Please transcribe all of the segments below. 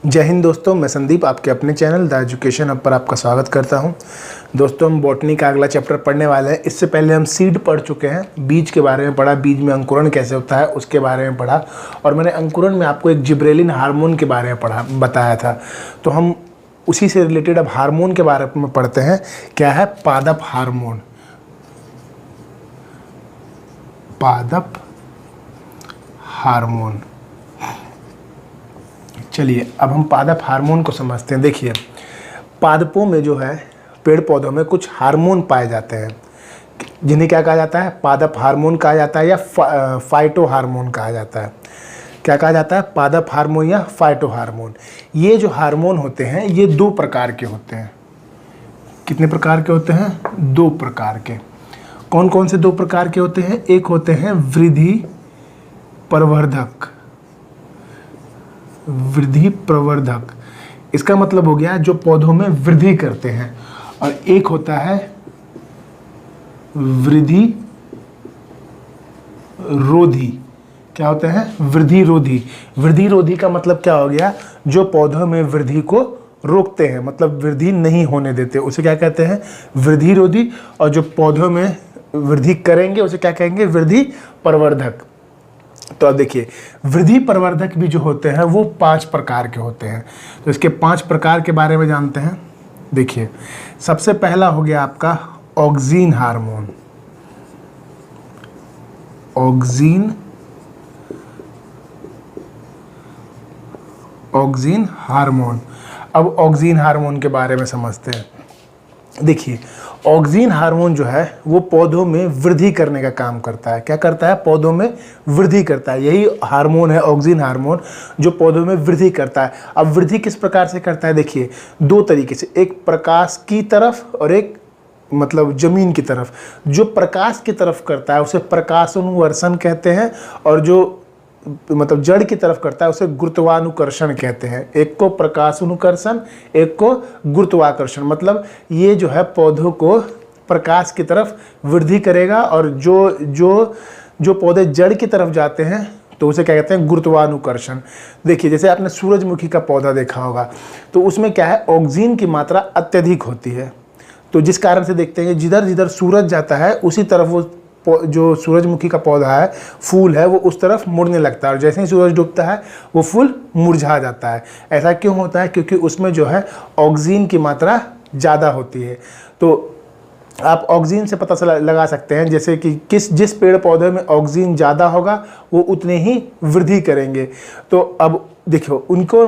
जय हिंद दोस्तों, मैं संदीप आपके अपने चैनल द एजुकेशन हब पर आपका स्वागत करता हूं। दोस्तों, हम बॉटनी का अगला चैप्टर पढ़ने वाले हैं। इससे पहले हम सीड पढ़ चुके हैं, बीज के बारे में पढ़ा, बीज में अंकुरण कैसे होता है उसके बारे में पढ़ा, और मैंने अंकुरण में आपको एक जिब्रेलिन हार्मोन के बारे में बताया था। तो हम उसी से रिलेटेड अब हार्मोन के बारे में पढ़ते हैं। क्या है? पादप हार्मोन। पादप हार्मोन। चलिए अब हम पादप हार्मोन को समझते हैं। देखिए, पादपों में जो है, पेड़ पौधों में कुछ हार्मोन पाए जाते हैं जिन्हें क्या कहा जाता है? पादप हार्मोन कहा जाता है या फाइटो हार्मोन कहा जाता है। क्या कहा जाता है? पादप हार्मोन या फाइटो हार्मोन। ये जो हार्मोन होते हैं ये दो प्रकार के होते हैं। कितने प्रकार के होते हैं? दो प्रकार के। कौन कौन से दो प्रकार के होते हैं? एक होते हैं वृद्धि प्रवर्धक। वृद्धि प्रवर्धक, इसका मतलब हो गया जो पौधों में वृद्धि करते हैं, और एक होता है वृद्धि रोधी। क्या होते हैं? वृद्धि रोधी। वृद्धि रोधी का मतलब क्या हो गया? जो पौधों में वृद्धि को रोकते हैं, मतलब वृद्धि नहीं होने देते, उसे क्या कहते हैं? वृद्धि रोधी। और जो पौधों में वृद्धि करेंगे उसे क्या कहेंगे? वृद्धि प्रवर्धक। तो अब देखिए, वृद्धि प्रवर्धक भी जो होते हैं वो 5 प्रकार के होते हैं। तो इसके 5 प्रकार के बारे में जानते हैं। देखिए, सबसे पहला हो गया आपका ऑक्सीन हार्मोन। Oxygen hormone. अब ऑक्सीन हार्मोन के बारे में समझते हैं। देखिए, ऑक्सीन हार्मोन जो है वो पौधों में वृद्धि करने का काम करता है। क्या करता है? पौधों में वृद्धि करता है। यही हार्मोन है ऑक्सीन हार्मोन, जो पौधों में वृद्धि करता है। अब वृद्धि किस प्रकार से करता है? देखिए, दो तरीके से, एक प्रकाश की तरफ और एक मतलब जमीन की तरफ। जो प्रकाश की तरफ करता है उसे प्रकाशानुवर्षण कहते हैं, और जो मतलब जड़ की तरफ करता है उसे गुरुत्वानुकर्षण कहते हैं। एक को प्रकाशानुकर्षण, एक को गुरुत्वाकर्षण। मतलब ये जो है पौधों को प्रकाश की तरफ वृद्धि करेगा, और जो पौधे जड़ की तरफ जाते हैं तो उसे क्या कहते हैं? गुरुत्वानुकर्षण। देखिए, जैसे आपने सूरजमुखी का पौधा देखा होगा, तो उसमें क्या है? ऑक्सीजन की मात्रा अत्यधिक होती है। तो जिस कारण से देखते हैं जिधर जिधर सूरज जाता है उसी तरफ वो जो सूरजमुखी का पौधा है, फूल है, वो उस तरफ मुड़ने लगता है, और जैसे ही सूरज डूबता है वो फूल मुरझा जाता है। ऐसा क्यों होता है? क्योंकि उसमें जो है ऑक्सीजन की मात्रा ज़्यादा होती है। तो आप ऑक्सीजन से पता लगा सकते हैं जैसे कि जिस पेड़ पौधे में ऑक्सीजन ज़्यादा होगा वो उतने ही वृद्धि करेंगे। तो अब देखो, उनको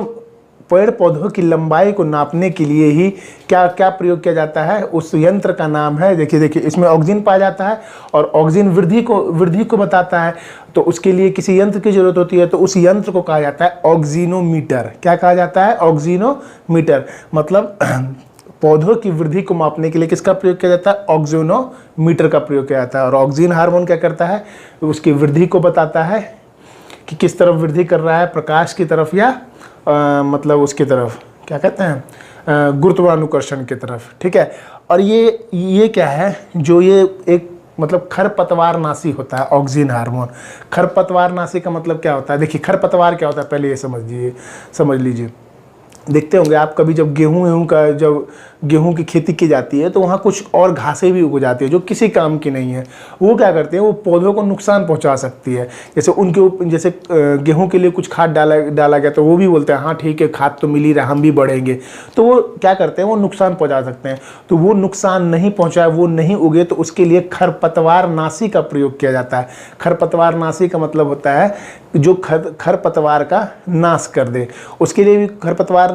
पेड़ पौधों की लंबाई को नापने के लिए ही क्या क्या प्रयोग किया जाता है? उस यंत्र का नाम है, देखिए इसमें ऑक्सीजन पाया जाता है, और ऑक्सीजन वृद्धि को बताता है। तो उसके लिए किसी यंत्र की जरूरत होती है, तो उस यंत्र को कहा जाता है ऑक्सीनोमीटर। क्या कहा जाता है? ऑक्सीनोमीटर। मतलब पौधों की वृद्धि को मापने के लिए किसका प्रयोग किया जाता है? ऑक्सीनोमीटर का प्रयोग किया जाता है। और ऑक्सीन हार्मोन क्या करता है? उसकी वृद्धि को बताता है कि किस तरफ वृद्धि कर रहा है, प्रकाश की तरफ या मतलब उसकी तरफ, क्या कहते हैं, गुरुत्वानुकर्षण की तरफ। ठीक है। और ये क्या है? जो ये एक मतलब खरपतवारनाशी होता है ऑक्सीन हार्मोन। खरपतवारनाशी का मतलब क्या होता है? देखिए, खरपतवार क्या होता है पहले ये समझ लीजिए। देखते होंगे आप कभी, जब गेहूं की खेती की जाती है तो वहाँ कुछ और घासें भी उग जाती है जो किसी काम की नहीं है। वो क्या करते हैं? वो पौधों को नुकसान पहुंचा सकती है। जैसे गेहूं के लिए कुछ खाद डाला गया तो वो भी बोलते हैं हाँ ठीक है, खाद तो मिल ही रहा, हम भी बढ़ेंगे। तो वो क्या करते हैं? वो नुकसान पहुँचा सकते हैं। तो वो नुकसान नहीं पहुँचाए, वो नहीं उगे, तो उसके लिए खरपतवारनाशी का प्रयोग किया जाता है। खरपतवारनाशी का मतलब होता है जो खरपतवार का नाश कर दे। उसके लिए भी खरपतवार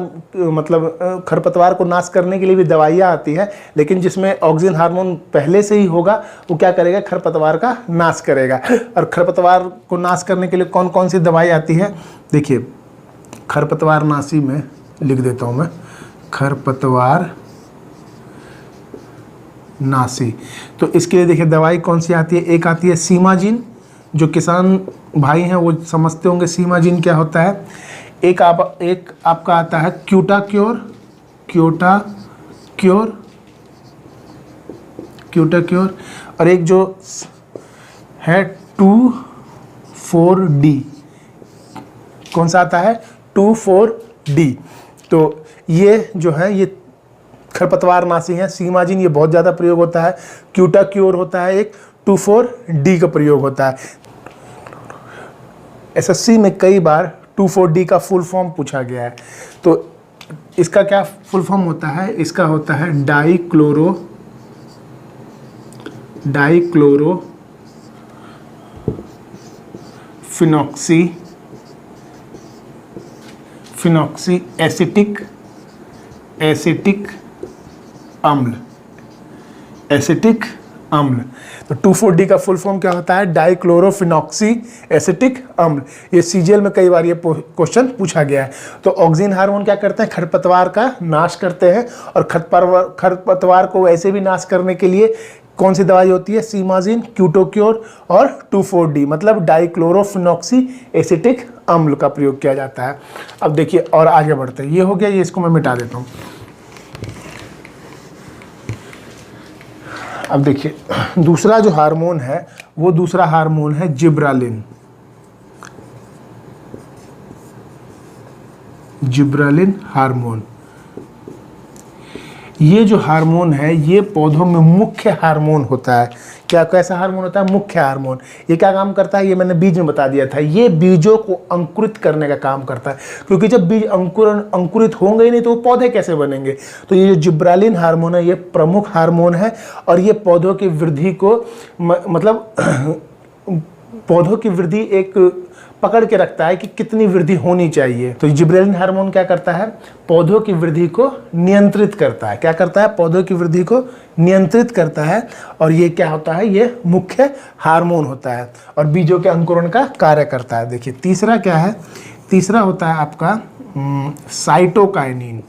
को नाश करने के लिए भी दवाइयाँ आती है, लेकिन जिसमें ऑक्सीजन हार्मोन पहले से ही होगा वो क्या करेगा? खरपतवार का नाश करेगा। और खरपतवार को नाश करने के लिए कौन कौन सी दवाई आती है? देखिए, खरपतवारनाशी में लिख देता हूँ मैं, खरपतवारनाशी। तो इसके लिए देखिए दवाई कौन सी आती है? एक आती है सीमाजिन, जो किसान भाई हैं वो समझते होंगे सीमाजिन क्या होता है। एक आपका आता है क्यूटाक्योर, और एक जो है 2,4-D। कौन सा आता है? 2,4 डी। तो ये जो है ये खरपतवारनाशी है। सीमाजीन ये बहुत ज़्यादा प्रयोग होता है। क्यूटाक्योर होता है एक। 2,4-D का प्रयोग होता है। एसएससी में कई बार 2,4-D का फुल फॉर्म पूछा गया है। तो इसका क्या फुल फॉर्म होता है? इसका होता है डाइक्लोरो फिनॉक्सी एसिटिक अम्ल। तो 2,4-D का फुल फॉर्म क्या होता है? डाइक्लोरोफिनॉक्सी एसिटिक अम्ल। ये सीजीएल में कई बार ये क्वेश्चन पूछा गया है। तो ऑक्सिन हार्मोन क्या करते हैं? खरपतवार का नाश करते हैं। और खरपतवार को वैसे भी नाश करने के लिए कौन सी दवाई होती है? सीमाजीन, क्यूटोक्योर और 2,4-D मतलब डाइक्लोरोफिनॉक्सी एसिटिक अम्ल का प्रयोग किया जाता है। अब देखिए और आगे बढ़ते हैं। ये हो गया, ये इसको मैं मिटा देता हूँ। अब देखिए दूसरा जो हार्मोन है वो दूसरा हार्मोन है जिब्रालिन हार्मोन। ये जो हार्मोन है ये पौधों में मुख्य हार्मोन होता है। क्या कैसा हार्मोन होता है? मुख्य हार्मोन। ये क्या काम करता है? ये मैंने बीज में बता दिया था। ये बीजों को अंकुरित करने का काम करता है, क्योंकि जब बीज अंकुरित होंगे ही नहीं तो वो पौधे कैसे बनेंगे। तो ये जो जिब्रालिन हार्मोन है ये प्रमुख हार्मोन है और ये पौधों की वृद्धि को मतलब पौधों की वृद्धि एक पकड़ के रखता है कि कितनी वृद्धि होनी चाहिए। तो जिब्रेलिन हार्मोन क्या करता है? पौधों की वृद्धि को नियंत्रित करता है। क्या करता है? पौधों की वृद्धि को नियंत्रित करता है। और ये क्या होता है? ये मुख्य हार्मोन होता है और बीजों के अंकुरण का कार्य करता है। देखिए तीसरा क्या है? तीसरा होता है आपका साइटोकाइनिन।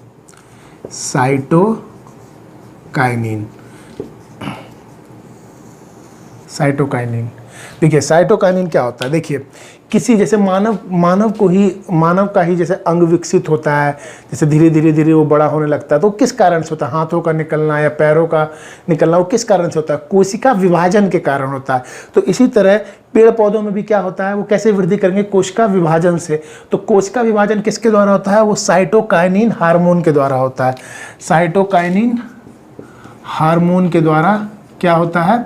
देखिए साइटोकाइनिन क्या होता है? देखिए किसी जैसे मानव का ही जैसे अंग विकसित होता है, जैसे धीरे धीरे वो बड़ा होने लगता है, तो किस कारण से होता है? हाथों का निकलना या पैरों का निकलना, वो किस कारण से होता है? कोशिका विभाजन के कारण होता है। तो इसी तरह पेड़ पौधों में भी क्या होता है? वो कैसे वृद्धि करेंगे? कोशिका विभाजन से। तो कोशिका विभाजन किसके द्वारा होता है? वो साइटोकाइनिन हार्मोन के द्वारा होता है। साइटोकाइनिन हार्मोन के द्वारा क्या होता है?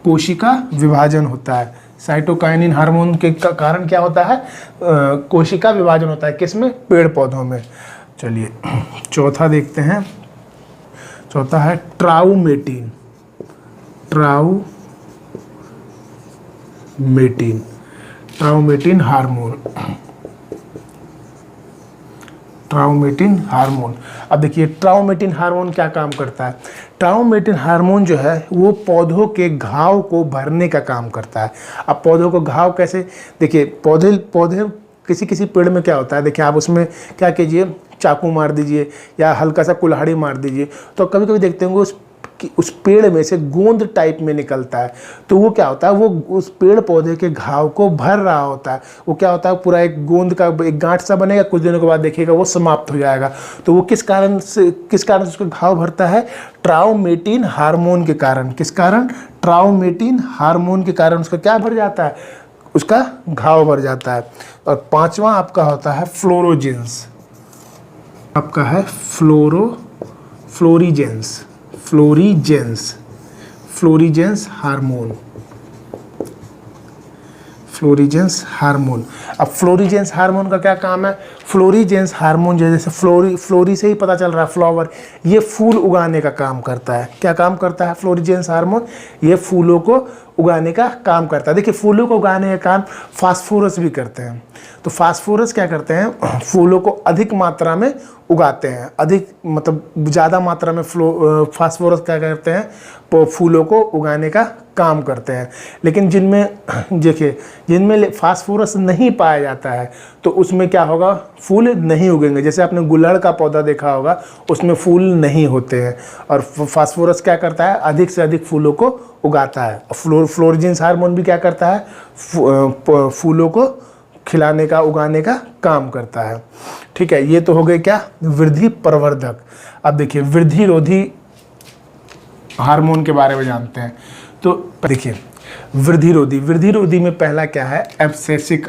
कोशिका विभाजन होता है। साइटोकाइनिन हार्मोन के कारण क्या होता है? कोशिका विभाजन होता है। किसमें? पेड़ पौधों में। चलिए चौथा देखते हैं। चौथा है ट्राउमेटिन हार्मोन। अब देखिए ट्राउमेटिन हार्मोन क्या काम करता है? ट्राउमेटिन हार्मोन जो है वो पौधों के घाव को भरने का काम करता है। अब पौधों को घाव कैसे? देखिए पौधे किसी पेड़ में क्या होता है? देखिए आप उसमें क्या कीजिए, चाकू मार दीजिए या हल्का सा कुल्हाड़ी मार दीजिए, तो कभी कभी देखते होंगे उस पेड़ में से गोंद टाइप में निकलता है। तो वो क्या होता है? वो उस पेड़ पौधे के घाव को भर रहा होता है। वो क्या होता है? पूरा एक गोंद का एक गांठ सा बनेगा, कुछ दिनों के बाद देखिएगा वो समाप्त हो जाएगा। तो वो किस कारण से उसका घाव भरता है? ट्राउमेटिन हार्मोन के कारण। किस कारण? ट्राउमेटिन हार्मोन के कारण उसका क्या भर जाता है? उसका घाव भर जाता है। और पांचवा आपका होता है फ्लोरोजेंस। आपका है फ्लोरीजेंस हार्मोन। अब फ्लोरीजेंस हार्मोन का क्या काम है? फ्लोरीजेंस हार्मोन जैसे फ्लोरी से ही पता चल रहा है, फ्लावर, ये फूल उगाने का काम करता है। क्या काम करता है फ्लोरीजेंस हार्मोन? ये फूलों को उगाने का काम करता है। देखिए फूलों को उगाने का काम फास्फोरस भी करते हैं। तो फास्फोरस क्या करते हैं? फूलों को अधिक मात्रा में उगाते हैं। अधिक मतलब ज़्यादा मात्रा में फास्फोरस क्या करते हैं? फूलों को उगाने का काम करते हैं। लेकिन जिनमें फास्फोरस नहीं पाया जाता है तो उसमें क्या होगा? फूल नहीं उगेंगे। जैसे आपने गुलड़ का पौधा देखा होगा, उसमें फूल नहीं होते हैं। और फास्फोरस क्या करता है? अधिक से अधिक फूलों को उगाता है। फ्लोरीजेंस हार्मोन भी क्या करता है? फूलों को खिलाने का, उगाने का काम करता है। ठीक है, ये तो हो गए क्या? वृद्धि प्रवर्धक। अब देखिए वृद्धिरोधी हार्मोन के बारे में जानते हैं। तो देखिए वृद्धिरोधी में पहला क्या है? एब्सेसिक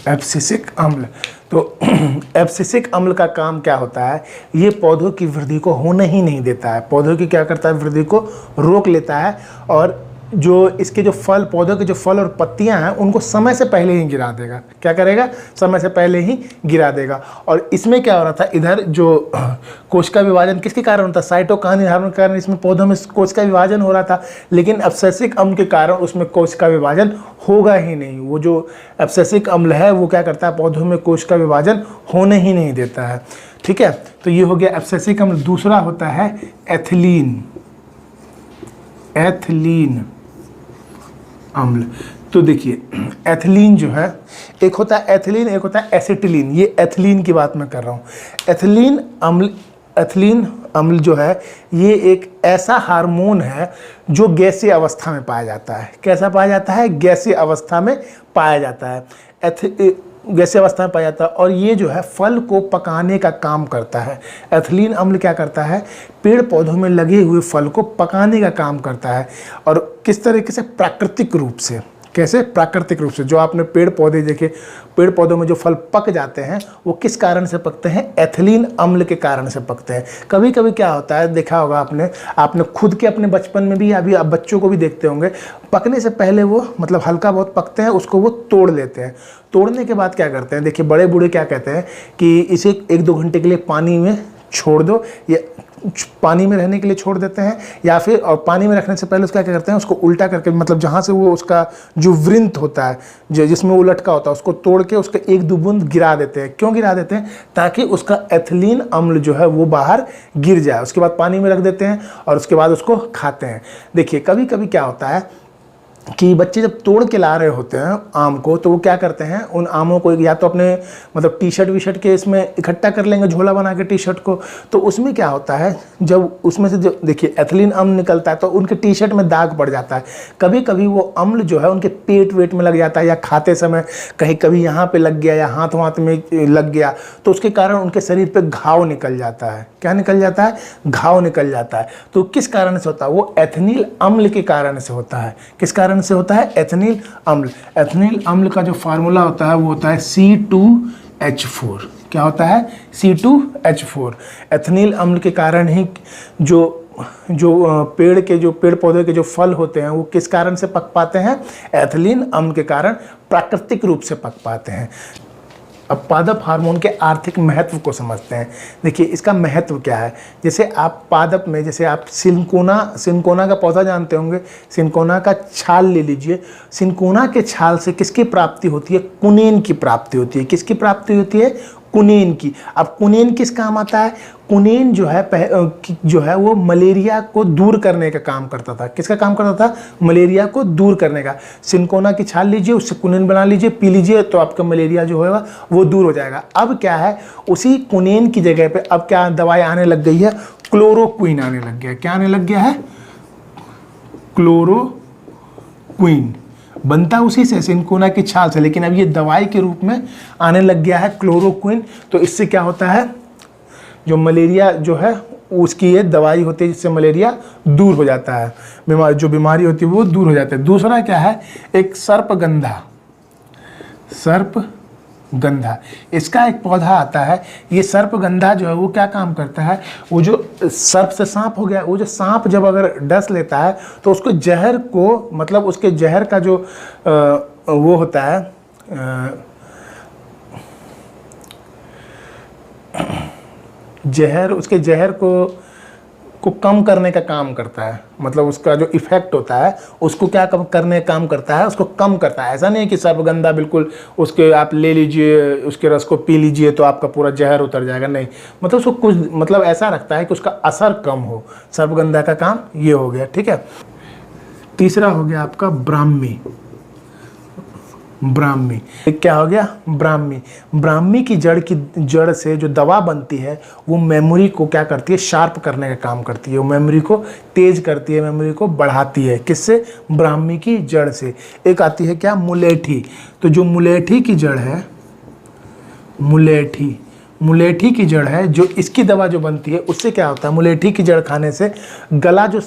एब्सिसिक अम्ल। तो एब्सिसिक अम्ल का काम क्या होता है, ये पौधों की वृद्धि को होने ही नहीं देता है, पौधों की क्या करता है, वृद्धि को रोक लेता है, और जो इसके जो फल, पौधों के जो फल और पत्तियां हैं उनको समय से पहले ही गिरा देगा। क्या करेगा, समय से पहले ही गिरा देगा। और इसमें क्या हो रहा था, इधर जो कोशिका विभाजन किसके कारण होता है, साइटोकाइन हार्मोन के कारण इसमें पौधों में कोशिका विभाजन हो रहा था, लेकिन एब्सिसिक अम्ल के कारण उसमें कोशिका विभाजन होगा ही नहीं। वो जो एब्सिसिक अम्ल है वो क्या करता है, पौधों में कोशिका विभाजन होने ही नहीं देता है। ठीक है, तो ये हो गया एब्सिसिक अम्ल। दूसरा होता है एथिलीन अम्ल। तो देखिए एथिलीन जो है, एक होता है एथिलीन, एक होता है एसिटिलीन। ये एथिलीन की बात मैं कर रहा हूँ। एथिलीन अम्ल जो है ये एक ऐसा हार्मोन है जो गैसीय अवस्था में पाया जाता है। कैसा पाया जाता है, गैसीय अवस्था में पाया जाता है, गैसीय अवस्था में पाया जाता है, और ये जो है फल को पकाने का काम करता है। एथिलीन अम्ल क्या करता है, पेड़ पौधों में लगे हुए फल को पकाने का काम करता है। और किस तरीके से, प्राकृतिक रूप से। कैसे, प्राकृतिक रूप से। जो आपने पेड़ पौधे देखे, पेड़ पौधों में जो फल पक जाते हैं वो किस कारण से पकते हैं, एथिलीन अम्ल के कारण से पकते हैं। कभी कभी क्या होता है, देखा होगा आपने खुद के अपने बचपन में भी, अभी आप बच्चों को भी देखते होंगे, पकने से पहले वो मतलब हल्का बहुत पकते हैं, उसको वो तोड़ लेते हैं। तोड़ने के बाद क्या करते हैं, देखिए बड़े बूढ़े क्या कहते हैं कि इसे 1-2 घंटे के लिए पानी में छोड़ दो, या पानी में रहने के लिए छोड़ देते हैं, या फिर और पानी में रखने से पहले उसका क्या करते हैं, उसको उल्टा करके, मतलब जहाँ से वो उसका जो वृंत होता है, जो जिसमें वो लटका होता है, उसको तोड़ के उसका 1-2 बूंद गिरा देते हैं। क्यों गिरा देते हैं, ताकि उसका एथिलीन अम्ल जो है वो बाहर गिर जाए। उसके बाद पानी में रख देते हैं और उसके बाद उसको खाते हैं। देखिए कभी कभी क्या होता है कि बच्चे जब तोड़ के ला रहे होते हैं आम को, तो वो क्या करते हैं, उन आमों को या तो अपने मतलब टी शर्ट वी-शर्ट के इसमें इकट्ठा कर लेंगे, झोला बना के टी शर्ट को। तो उसमें क्या होता है, जब उसमें से जो देखिए एथिलीन अम्ल निकलता है तो उनके टी शर्ट में दाग पड़ जाता है। कभी कभी वो अम्ल जो है उनके पेट वेट में लग जाता है, या खाते समय कहीं कभी यहाँ पे लग गया या हाथ में लग गया, तो उसके कारण उनके शरीर पे घाव निकल जाता है। क्या निकल जाता है, घाव निकल जाता है। तो किस कारण से होता है, वो एथिलीन अम्ल के कारण से होता है। किस कारण से होता है, एथिलीन अम्ल। एथिलीन अम्ल का जो फार्मूला होता है वो होता है C2H4। क्या होता है, C2H4। एथिलीन अम्ल के कारण ही जो पेड़ पौधे के जो फल होते हैं वो किस कारण से पक पाते हैं, एथिलीन अम्ल के कारण प्राकृतिक रूप से पक पाते हैं। अब पादप हार्मोन के आर्थिक महत्व को समझते हैं। देखिए इसका महत्व क्या है, जैसे आप पादप में, जैसे आप सिनकोना का पौधा जानते होंगे, सिनकोना का छाल ले लीजिए। सिनकोना के छाल से किसकी प्राप्ति होती है, कुनेन की प्राप्ति होती है। किसकी प्राप्ति होती है, कुनेन की। अब कुनेन किस काम आता है, कुनेन जो है वो मलेरिया को दूर करने का काम करता था। किसका काम करता था, मलेरिया को दूर करने का। सिनकोना की छाल लीजिए, उससे कुनेन बना लीजिए, पी लीजिए, तो आपका मलेरिया जो होगा वो दूर हो जाएगा। अब क्या है, उसी कुनेन की जगह पे अब क्या दवाई आने लग गई है, क्लोरोक्विन आने लग गया है। क्या आने लग गया है, क्लोरोक्विन। बनता उसी से, सिनकोना की छाल से, लेकिन अब ये दवाई के रूप में आने लग गया है क्लोरोक्विन। तो इससे क्या होता है, जो मलेरिया जो है उसकी ये दवाई होती है जिससे मलेरिया दूर हो जाता है, जो बीमारी होती है वो दूर हो जाती है। दूसरा क्या है, एक सर्पगंधा। इसका एक पौधा आता है। ये सर्पगंधा जो है वो क्या काम करता है, वो जो सर्प से सांप हो गया, वो जो सांप जब अगर डस लेता है तो उसको जहर को, मतलब उसके जहर का जो वो होता है, उसके जहर को कम करने का काम करता है। मतलब उसका जो इफेक्ट होता है उसको क्या कम करने का काम करता है, उसको कम करता है। ऐसा नहीं है कि सर्पगंधा बिल्कुल उसके आप ले लीजिए, उसके रस को पी लीजिए तो आपका पूरा जहर उतर जाएगा, नहीं। मतलब उसको कुछ मतलब ऐसा रखता है कि उसका असर कम हो। सर्पगंधा का काम ये हो गया, ठीक है। तीसरा हो गया आपका ब्राह्मी। क्या हो गया, ब्राह्मी की जड़ से जो दवा बनती है वो मेमोरी को क्या करती है, शार्प करने का काम करती है। वो मेमोरी को तेज करती है, मेमोरी को बढ़ाती है। किससे, ब्राह्मी की जड़ से। एक आती है क्या, मुलेठी। तो जो मुलेठी की जड़ है, मुलेठी की जड़ है, जो इसकी दवा जो बनती है उससे क्या होता है, मुलेठी की जड़ खाने से गला जो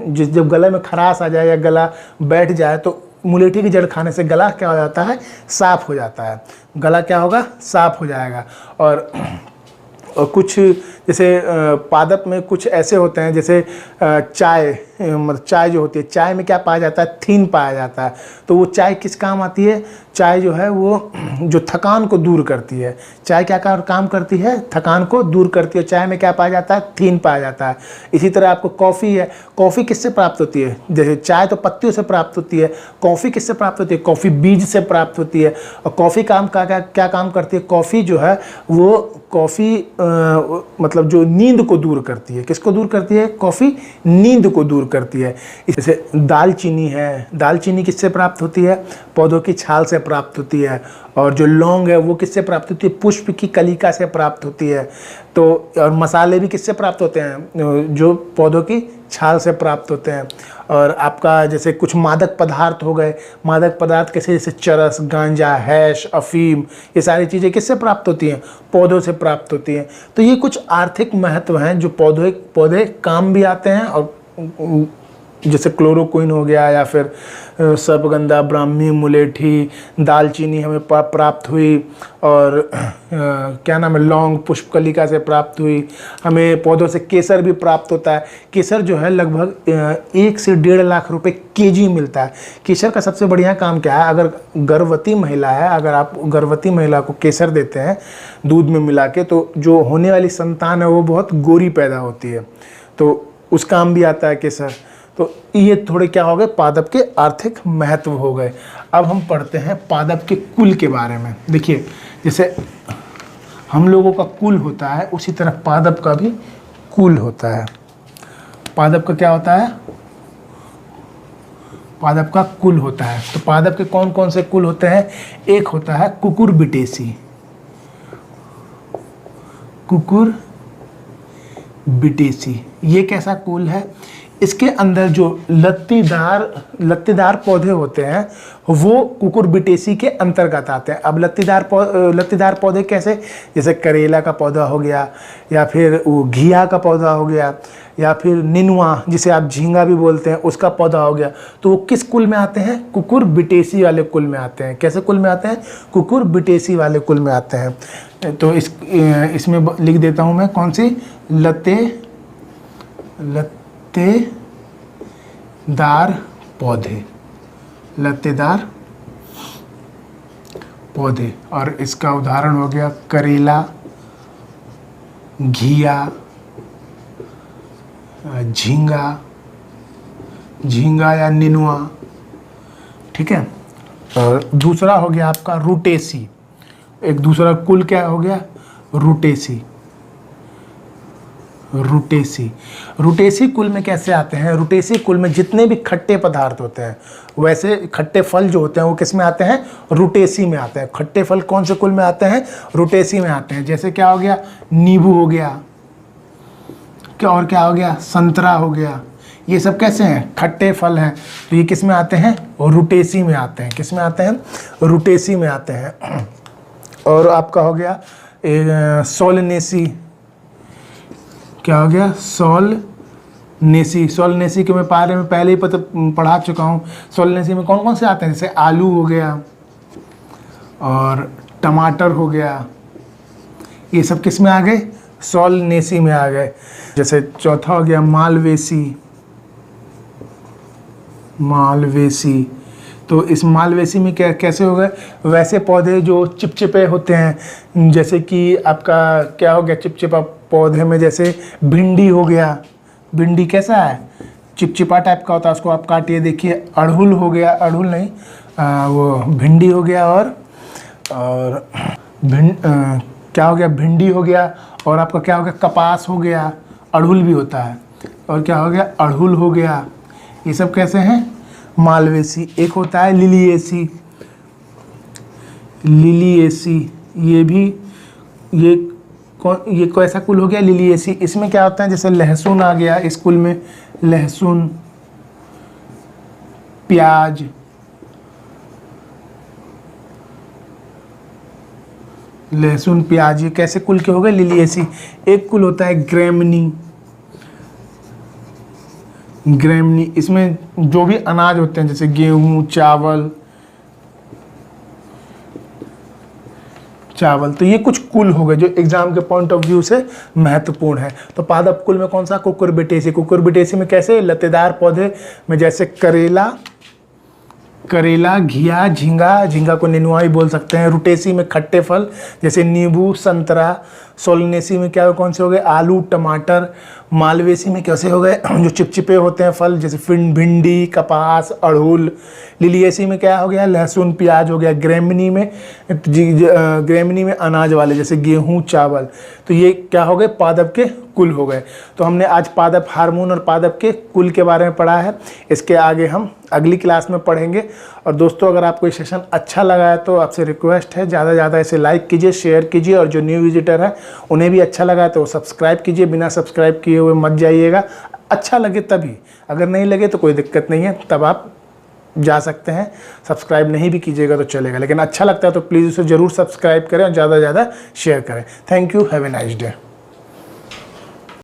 जब गले में खराश आ जाए या गला बैठ जाए तो मुलेठी की जड़ खाने से गला क्या हो जाता है, साफ हो जाता है। गला क्या होगा, साफ हो जाएगा। और कुछ जैसे पादप में कुछ ऐसे होते हैं, जैसे चाय, मतलब चाय जो होती है, चाय में क्या पाया जाता है, थीन पाया जाता है। तो वो चाय किस काम आती है, चाय जो है वो जो थकान को दूर करती है। चाय क्या काम करती है, थकान को दूर करती है। चाय में क्या पाया जाता है, थीन पाया जाता है। इसी तरह आपको कॉफ़ी है, कॉफ़ी किससे प्राप्त होती है, जैसे चाय तो पत्तियों से प्राप्त होती है, कॉफ़ी किससे प्राप्त होती है, कॉफ़ी बीज से प्राप्त होती है। और कॉफ़ी काम का क्या काम करती है, कॉफ़ी जो है वो कॉफ़ी मतलब जो नींद को दूर करती है। किसको दूर करती है, कॉफ़ी नींद को दूर करती है। जैसे दालचीनी है, दालचीनी किससे प्राप्त होती है, पौधों की छाल से प्राप्त होती है। और जो लौंग है वो किससे प्राप्त होती है, पुष्प की कलिका से प्राप्त होती है। तो और मसाले भी किससे प्राप्त होते हैं, जो पौधों की छाल से प्राप्त होते हैं। और आपका जैसे कुछ मादक पदार्थ हो गए, मादक पदार्थ कैसे, जैसे चरस, गांजा, हैश, अफीम, ये सारी चीज़ें किससे प्राप्त होती हैं, पौधों से प्राप्त होती हैं। तो ये कुछ आर्थिक महत्व हैं जो पौधे काम भी आते हैं। और जैसे क्लोरोक्विन हो गया, या फिर सर्पगंधा, ब्राह्मी, मुलेठी, दालचीनी हमें प्राप्त हुई। और क्या नाम है, लौंग पुष्पकलिका से प्राप्त हुई। हमें पौधों से केसर भी प्राप्त होता है। केसर जो है लगभग 1 से 1.5 लाख रुपए केजी मिलता है। केसर का सबसे बढ़िया काम क्या है, अगर गर्भवती महिला है, अगर आप गर्भवती महिला को केसर देते हैं दूध में मिला के, तो जो होने वाली संतान है वो बहुत गोरी पैदा होती है। तो उस काम भी आता है केसर। तो ये थोड़े क्या हो गए, पादप के आर्थिक महत्व हो गए। अब हम पढ़ते हैं पादप के कुल के बारे में। देखिए, जैसे हम लोगों का कुल होता है, उसी तरह पादप का भी कुल होता है। पादप का क्या होता है, पादप का कुल होता है। तो पादप के कौन कौन से कुल होते हैं, एक होता है कुकुरबिटेसी। कुकुरबिटेसी ये कैसा कुल है, इसके अंदर जो लत्तेदार पौधे होते हैं वो कुकुरबिटेसी के अंतर्गत आते हैं। अब लत्तेदार पौधे कैसे, जैसे करेला का पौधा हो गया, या फिर वो घिया का पौधा हो गया, या फिर निनुआ जिसे आप झींगा भी बोलते हैं, उसका पौधा हो गया। तो वो किस कुल में आते हैं, कुकुरबिटेसी वाले कुल में आते हैं। कैसे कुल में आते हैं, कुकुरबिटेसी वाले कुल में आते हैं। तो इसमें लिख देता हूँ मैं, कौन सी, लत्तेदार पौधे। और इसका उदाहरण हो गया करेला, घिया, झींगा या निनुआ। ठीक है। और दूसरा हो गया आपका रूटेसी। एक दूसरा कुल क्या हो गया, रूटेसी कुल में कैसे आते हैं, रूटेसी कुल में जितने भी खट्टे पदार्थ होते हैं, वैसे खट्टे फल जो होते हैं वो किस में आते हैं, रूटेसी में आते हैं। खट्टे फल कौन से कुल में आते हैं, रूटेसी में आते हैं। जैसे क्या हो गया, नींबू हो गया, और क्या हो गया, संतरा हो गया। ये सब कैसे हैं, खट्टे फल हैं। तो ये किस में आते हैं, रूटेसी में आते हैं। किस में आते हैं, रूटेसी में आते हैं। और आपका हो गया सोलनेसी। क्या हो गया, सोलनेसी के मैं बारे में पहले ही पढ़ा चुका हूँ। सोलनेसी में कौन कौन से आते हैं, जैसे आलू हो गया और टमाटर हो गया। ये सब किस में आ गए, सोलनेसी में आ गए। जैसे चौथा हो गया मालवेसी। तो इस मालवेसी में क्या कैसे हो गए, वैसे पौधे जो चिपचिपे होते हैं, जैसे कि आपका क्या हो गया, चिपचिपा पौधे में जैसे भिंडी हो गया। भिंडी कैसा है, चिपचिपा टाइप का होता है, उसको आप काटिए देखिए। अड़हुल हो गया, अड़हुल नहीं, वो भिंडी हो गया। और क्या हो गया, भिंडी हो गया। और आपका क्या हो गया, कपास हो गया, अड़हुल भी होता है। और क्या हो गया, अड़हुल हो गया। ये सब कैसे हैं, मालवेसी। एक होता है लिलिएसी। ये कैसा कुल हो गया, लिलिएसी। इसमें क्या होता है, जैसे लहसुन आ गया इस कुल में, लहसुन, प्याज, ये कैसे कुल के हो गए, लिलिएसी। एक कुल होता है ग्रेमनी। ग्रेमनी, इसमें जो भी अनाज होते हैं जैसे गेहूं, चावल, तो ये कुछ कुल हो गए जो एग्जाम के पॉइंट ऑफ व्यू से महत्वपूर्ण है। तो पादप कुल में कौन सा? कुकुरबिटेसी। कुकुरबिटेसी में कैसे? लतेदार पौधे में जैसे करेला, घिया, झींगा को नेनुआ भी बोल सकते हैं। रुटेसी में खट्टे फल जैसे नींबू, संतरा। सोलनेसी में क्या कौन से हो गए? आलू, टमाटर। मालवेसी में कैसे हो गए? जो चिपचिपे होते हैं फल जैसे भिंडी, कपास, अड़हुल। लिलिएसी में क्या हो गया? लहसुन, प्याज हो गया। ग्रेमनी में अनाज वाले जैसे गेहूं, चावल। तो ये क्या हो गए? पादप के कुल हो गए। तो हमने आज पादप हार्मोन और पादप के कुल के बारे में पढ़ा है। इसके आगे हम अगली क्लास में पढ़ेंगे। और दोस्तों, अगर आपको ये सेशन अच्छा लगा है तो आपसे रिक्वेस्ट है ज़्यादा से ज़्यादा इसे लाइक कीजिए, शेयर कीजिए, और जो न्यू विजिटर है उन्हें भी अच्छा लगा है तो सब्सक्राइब कीजिए। बिना सब्सक्राइब किए हुए मत जाइएगा, अच्छा लगे तभी, अगर नहीं लगे तो कोई दिक्कत नहीं है, तब आप जा सकते हैं। सब्सक्राइब नहीं भी कीजिएगा तो चलेगा, लेकिन अच्छा लगता है तो प्लीज़ उसे ज़रूर सब्सक्राइब करें और ज़्यादा से ज़्यादा शेयर करें। Thank you, have a nice day.